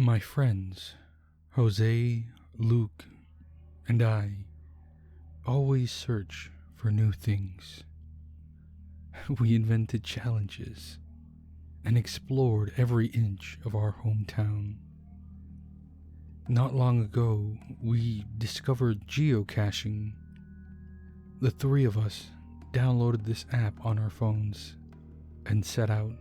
My friends, Jose, Luke, and I, always search for new things. We invented challenges and explored every inch of our hometown. Not long ago, we discovered geocaching. The three of us downloaded this app on our phones and set out.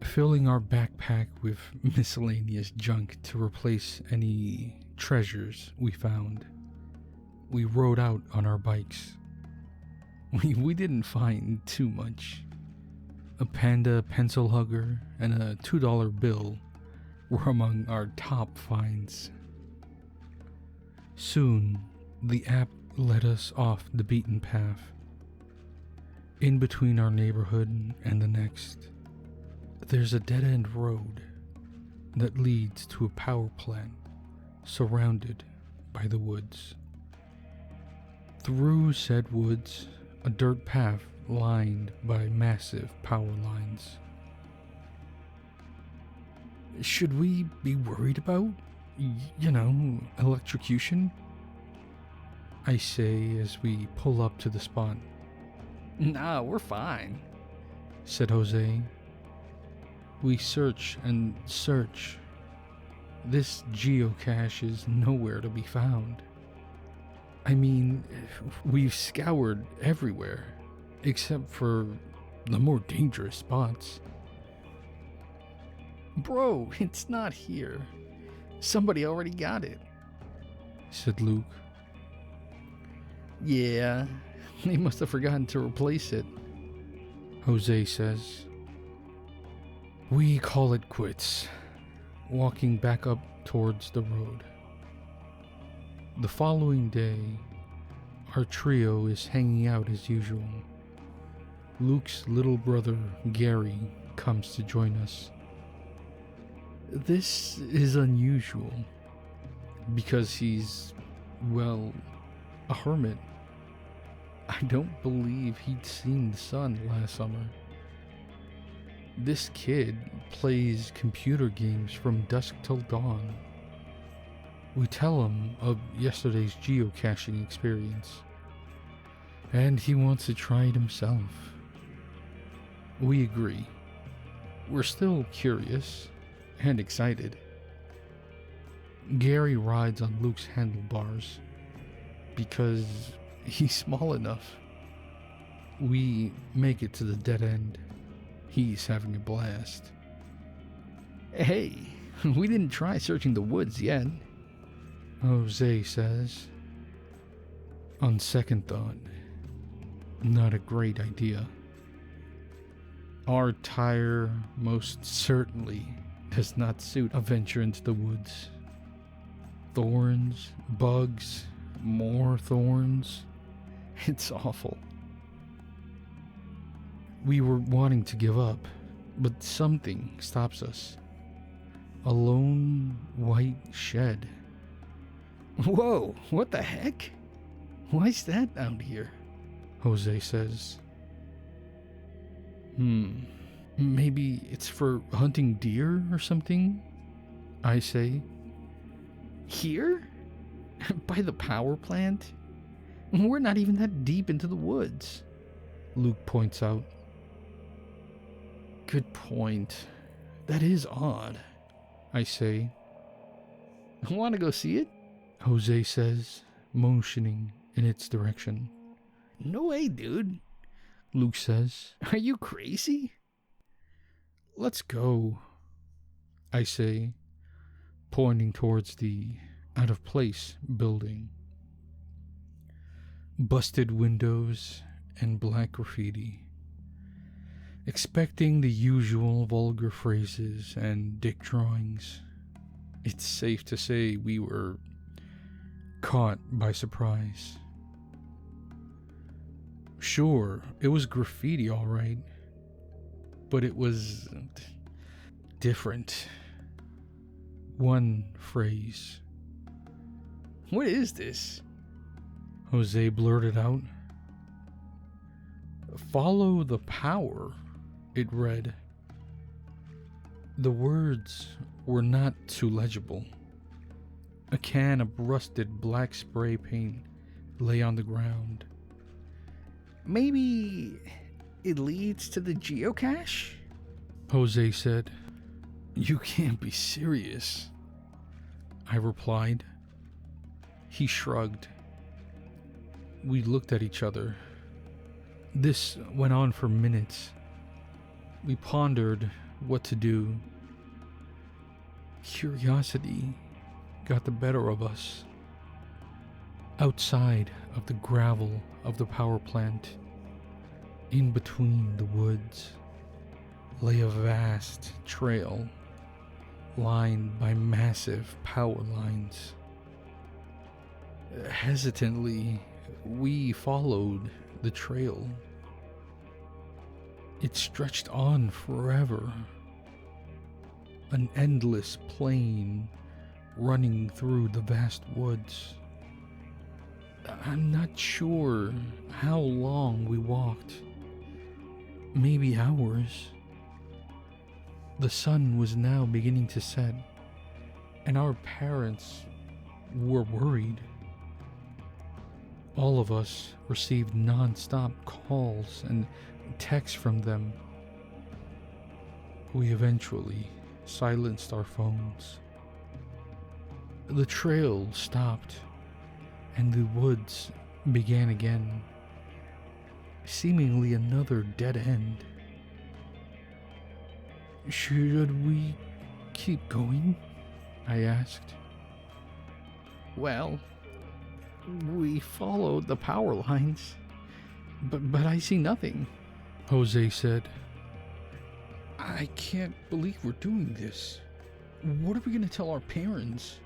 Filling our backpack with miscellaneous junk to replace any treasures we found, we rode out on our bikes. We didn't find too much. A panda pencil hugger and a $2 bill were among our top finds. Soon, the app led us off the beaten path. In between our neighborhood and the next, there's a dead-end road that leads to a power plant surrounded by the woods. Through said woods, a dirt path lined by massive power lines. Should we be worried about, electrocution? I say as we pull up to the spot. Nah, we're fine, said Jose. We search and search. This geocache is nowhere to be found. I mean, we've scoured everywhere, except for the more dangerous spots. Bro, it's not here. Somebody already got it, said Luke. Yeah, they must have forgotten to replace it, Jose says. We call it quits, walking back up towards the road. The following day, our trio is hanging out as usual. Luke's little brother, Gary, comes to join us. This is unusual, because he's, a hermit. I don't believe he'd seen the sun last summer. This kid plays computer games from dusk till dawn. We tell him of yesterday's geocaching experience, and he wants to try it himself. We agree. We're still curious and excited. Gary rides on Luke's handlebars because he's small enough. We make it to the dead end. He's having a blast. Hey, we didn't try searching the woods yet, Jose says. On second thought, not a great idea. Our tire most certainly does not suit a venture into the woods. Thorns, bugs, more thorns. It's awful. We were wanting to give up, but something stops us. A lone white shed. Whoa, what the heck? Why's that out here? Jose says. Maybe it's for hunting deer or something? I say. Here? By the power plant? We're not even that deep into the woods, Luke points out. Good point. That is odd, I say. Want to go see it? Jose says, motioning in its direction. No way, dude, Luke says. Are you crazy? Let's go, I say, pointing towards the out-of-place building. Busted windows and black graffiti. Expecting the usual vulgar phrases and dick drawings, it's safe to say we were caught by surprise. Sure, it was graffiti all right, but it was different. One phrase. What is this? Jose blurted out. Follow the power, it read. The words were not too legible. A can of rusted black spray paint lay on the ground. Maybe it leads to the geocache? Jose said. You can't be serious, I replied. He shrugged. We looked at each other. This went on for minutes. We pondered what to do. Curiosity got the better of us. Outside of the gravel of the power plant, in between the woods, lay a vast trail lined by massive power lines. Hesitantly, we followed the trail. It stretched on forever, an endless plain running through the vast woods. I'm not sure how long we walked. Maybe hours. The sun was now beginning to set, and our parents were worried. All of us received non-stop calls and texts from them. We eventually silenced our phones. The trail stopped, and the woods began again, seemingly another dead end. Should we keep going? I asked. Well, we followed the power lines, but I see nothing, Jose said. I can't believe we're doing this. What are we gonna tell our parents?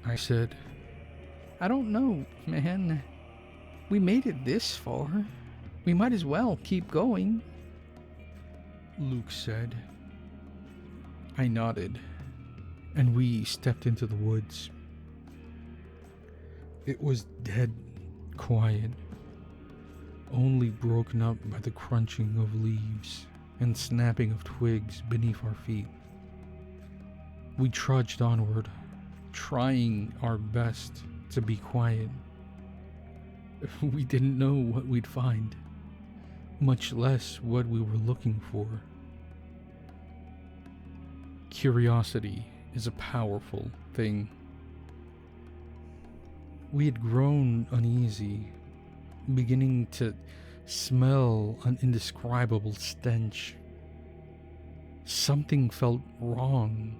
I said. I don't know, man. We made it this far. We might as well keep going, Luke said. I nodded, and we stepped into the woods. It was dead quiet, only broken up by the crunching of leaves and snapping of twigs beneath our feet. We trudged onward, trying our best to be quiet. We didn't know what we'd find, much less what we were looking for. Curiosity is a powerful thing. We had grown uneasy, beginning to smell an indescribable stench. Something felt wrong.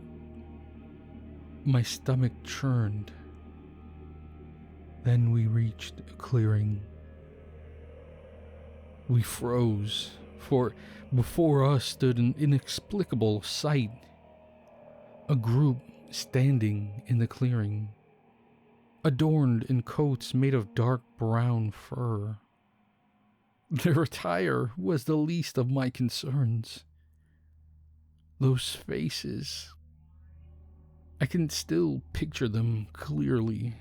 My stomach churned. Then we reached a clearing. We froze, for before us stood an inexplicable sight. A group standing in the clearing, adorned in coats made of dark brown fur. Their attire was the least of my concerns. Those faces, I can still picture them clearly.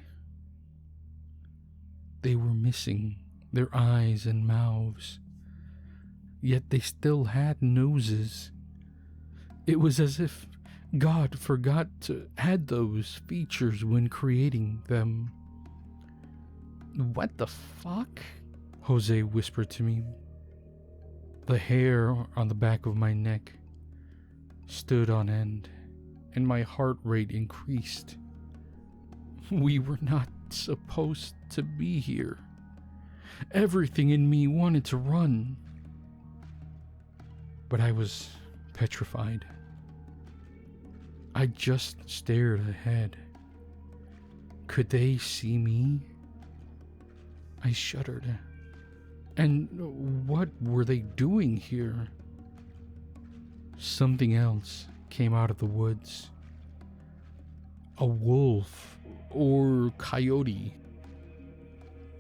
They were missing their eyes and mouths, yet they still had noses. It was as if God forgot to add those features when creating them. What the fuck? Jose whispered to me. The hair on the back of my neck stood on end, and my heart rate increased. We were not supposed to be here. Everything in me wanted to run, but I was petrified. I just stared ahead. Could they see me? I shuddered. And what were they doing here? Something else came out of the woods. A wolf or coyote.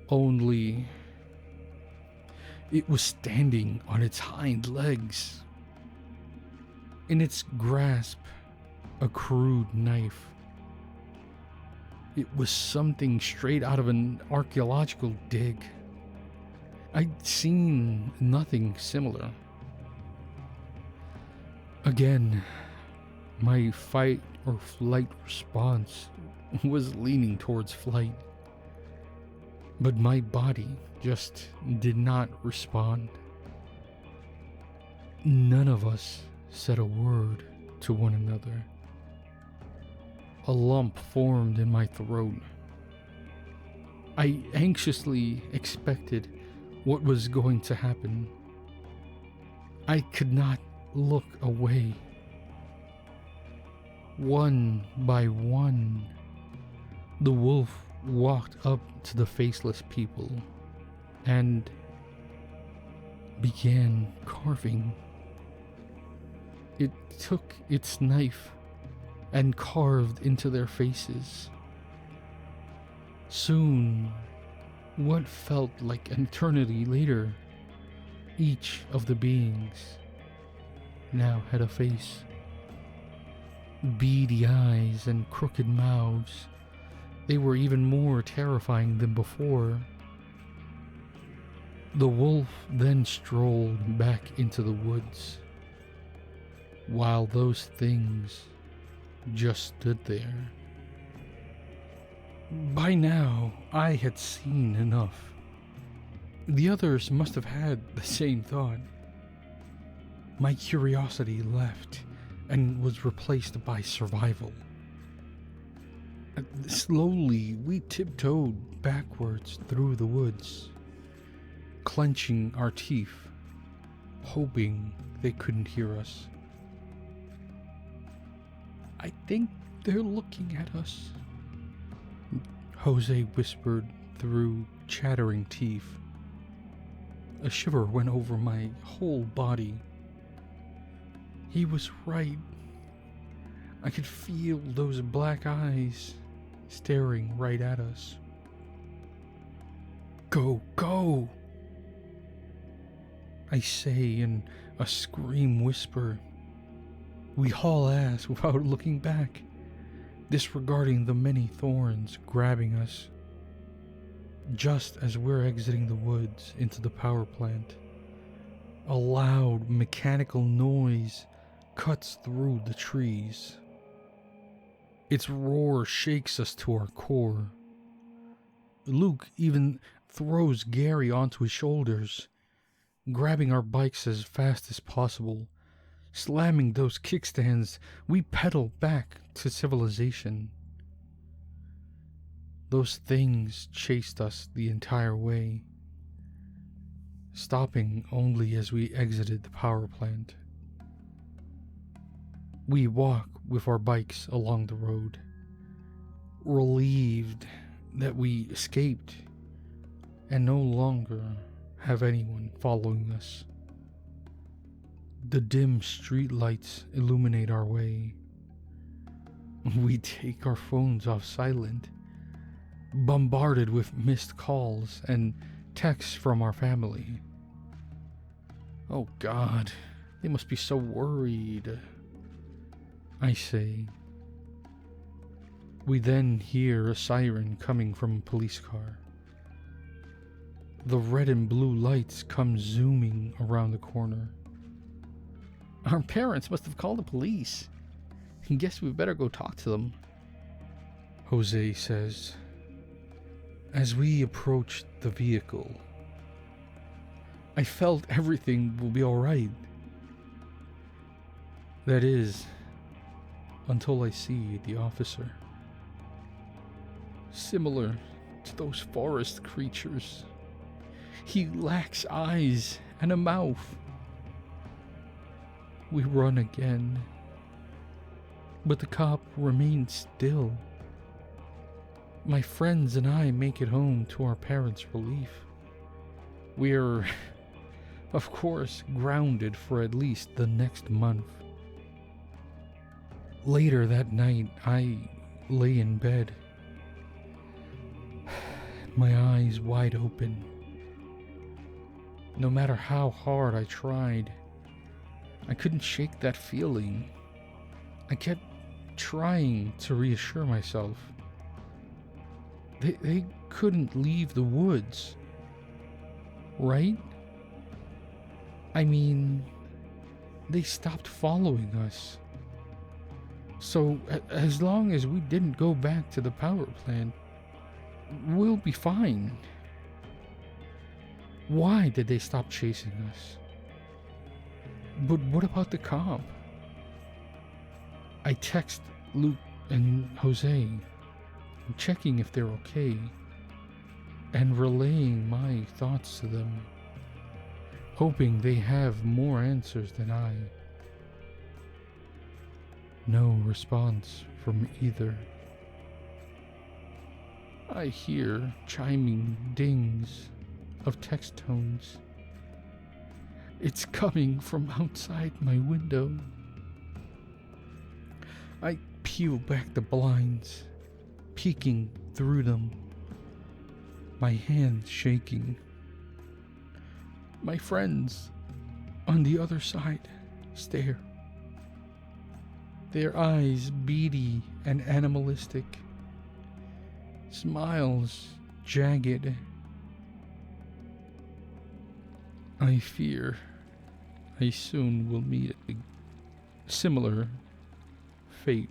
Only it was standing on its hind legs. In its grasp, a crude knife. It was something straight out of an archaeological dig. I'd seen nothing similar. Again, My fight or flight response was leaning towards flight, but my body just did not respond. None of us said a word to one another. A lump formed in my throat. I anxiously expected what was going to happen. I could not look away. One by one, the wolf walked up to the faceless people and began carving. It took its knife and carved into their faces. Soon, what felt like an eternity later, each of the beings now had a face. Beady eyes and crooked mouths. They were even more terrifying than before. The wolf then strolled back into the woods, while those things just stood there. By now, I had seen enough. The others must have had the same thought. My curiosity left and was replaced by survival. Slowly, we tiptoed backwards through the woods, clenching our teeth, hoping they couldn't hear us. "I think they're looking at us," Jose whispered through chattering teeth. A shiver went over my whole body. He was right. I could feel those black eyes staring right at us. "Go, go!" I say in a scream whisper. We haul ass without looking back, disregarding the many thorns grabbing us. Just as we're exiting the woods into the power plant, a loud mechanical noise cuts through the trees. Its roar shakes us to our core. Luke even throws Gary onto his shoulders, grabbing our bikes as fast as possible. Slamming those kickstands, we pedal back to civilization. Those things chased us the entire way, stopping only as we exited the power plant. We walk with our bikes along the road, relieved that we escaped and no longer have anyone following us. The dim street lights illuminate our way. We take our phones off silent, bombarded with missed calls and texts from our family. "Oh God, they must be so worried," I say. We then hear a siren coming from a police car. The red and blue lights come zooming around the corner. "Our parents must have called the police. Guess we better go talk to them," Jose says. As we approach the vehicle, I felt everything will be alright. That is, until I see the officer. Similar to those forest creatures, he lacks eyes and a mouth. We run again, but the cop remains still. My friends and I make it home to our parents' relief. We're, of course, grounded for at least the next month. Later that night, I lay in bed, my eyes wide open. No matter how hard I tried, I couldn't shake that feeling. I kept trying to reassure myself. They couldn't leave the woods, right? I mean, they stopped following us. So, as long as we didn't go back to the power plant, we'll be fine. Why did they stop chasing us? But what about the cop? I text Luke and Jose, checking if they're okay, and relaying my thoughts to them, hoping they have more answers than I. No response from either. I hear chiming dings of text tones. It's coming from outside my window. I peel back the blinds, peeking through them, my hands shaking. My friends on the other side stare, their eyes beady and animalistic, smiles jagged. I fear I soon will meet a similar fate.